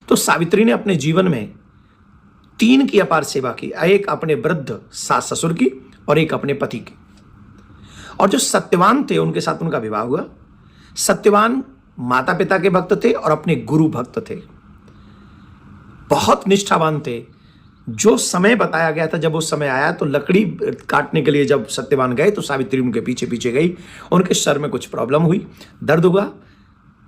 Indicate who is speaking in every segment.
Speaker 1: तो सावित्री ने अपने जीवन में 3 की अपार सेवा की, एक अपने वृद्ध सास ससुर की और एक अपने पति की। और जो सत्यवान थे उनके साथ उनका विवाह हुआ। सत्यवान माता पिता के भक्त थे और अपने गुरु भक्त थे, बहुत निष्ठावान थे। जो समय बताया गया था, जब वो समय आया तो लकड़ी काटने के लिए जब सत्यवान गए तो सावित्री उनके पीछे पीछे गई। उनके सर में कुछ प्रॉब्लम हुई, दर्द हुआ,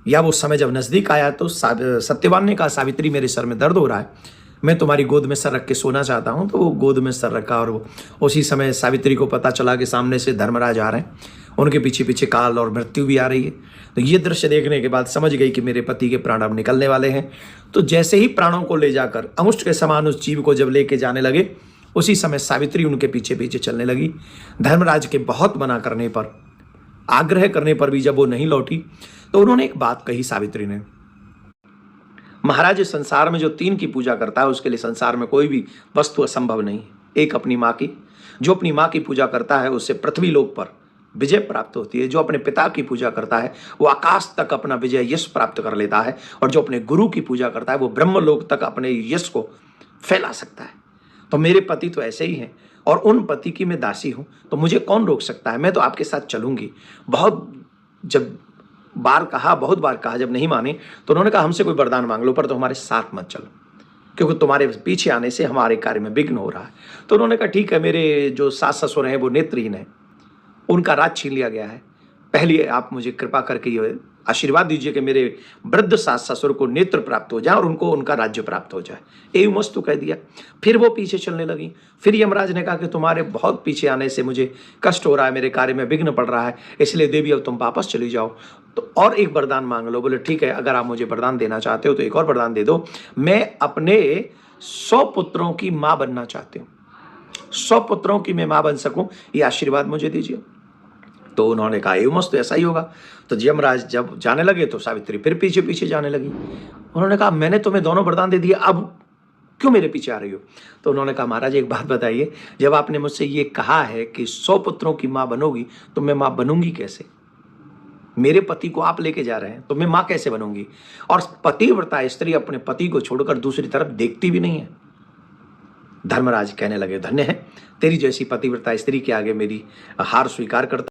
Speaker 1: या वो समय जब नजदीक आया तो सत्यवान ने कहा, सावित्री मेरे सर में दर्द हो रहा है, मैं तुम्हारी गोद में सर रख के सोना चाहता हूं। तो वो गोद में सर रखा और वो उसी समय सावित्री को पता चला कि सामने से धर्मराज आ रहे हैं, उनके पीछे पीछे काल और मृत्यु भी आ रही है। तो ये दृश्य देखने के बाद समझ गई कि मेरे पति के प्राण अब निकलने वाले हैं। तो जैसे ही प्राणों को ले जाकर अंगुष्ठ के समान उस जीव को जब लेके जाने लगे, उसी समय सावित्री उनके पीछे पीछे चलने लगी। धर्मराज के बहुत मना करने पर, आग्रह करने पर भी जब वो नहीं लौटी तो उन्होंने एक बात कही सावित्री ने, महाराज इस संसार में जो 3 की पूजा करता है उसके लिए संसार में कोई भी वस्तु असंभव नहीं। एक अपनी माँ की, जो अपनी माँ की पूजा करता है उससे पृथ्वी लोक पर विजय प्राप्त होती है। जो अपने पिता की पूजा करता है वो आकाश तक अपना विजय यश प्राप्त कर लेता है, और जो अपने गुरु की पूजा करता है वो ब्रह्मलोक तक अपने यश को फैला सकता है। तो मेरे पति तो ऐसे ही हैं, और उन पति की मैं दासी हूं, तो मुझे कौन रोक सकता है, मैं तो आपके साथ चलूंगी। बहुत बार कहा, जब नहीं माने तो उन्होंने कहा, हमसे कोई वरदान मांग लो पर तो हमारे साथ मत चलो, क्योंकि तुम्हारे पीछे आने से हमारे कार्य में विघ्न हो रहा है। तो उन्होंने कहा, ठीक है, मेरे जो सास ससुर हैं वो नेत्रहीन है, उनका राज छीन लिया गया है, पहले आप मुझे कृपा करके ये आशीर्वाद दीजिए कि मेरे वृद्ध सास ससुर को नेत्र प्राप्त हो जाए और उनको उनका राज्य प्राप्त हो जाए। एवं मस्तु कह दिया। फिर वो पीछे चलने लगी। फिर यमराज ने कहा कि तुम्हारे बहुत पीछे आने से मुझे कष्ट हो रहा है, मेरे कार्य में विघ्न पड़ रहा है, इसलिए देवी अब तुम वापस चली जाओ, तो और एक वरदान मांग लो। बोले ठीक है, अगर आप मुझे वरदान देना चाहते हो तो एक और वरदान दे दो, मैं अपने 100 पुत्रों की माँ बनना चाहती हूँ, 100 पुत्रों की मैं माँ बन सकूं, ये आशीर्वाद मुझे दीजिए। तो उन्होंने कहा, एवं मस्त, ऐसा ही होगा। तो यमराज जब जाने लगे तो सावित्री फिर पीछे पीछे जाने लगी। उन्होंने कहा, मैंने तुम्हें दोनों वरदान दे दिए, अब क्यों मेरे पीछे आ रही हो? तो उन्होंने कहा, महाराज एक बात बताइए, जब आपने मुझसे ये कहा है कि 100 पुत्रों की माँ बनोगी, तो मैं माँ बनूंगी कैसे? मेरे पति को आप लेके जा रहे हैं तो मैं माँ कैसे बनूंगी? और पतिव्रता स्त्री अपने पति को छोड़कर दूसरी तरफ देखती भी नहीं है। धर्मराज कहने लगे, धन्य है तेरी जैसी पतिव्रता स्त्री के आगे मेरी हार स्वीकार करता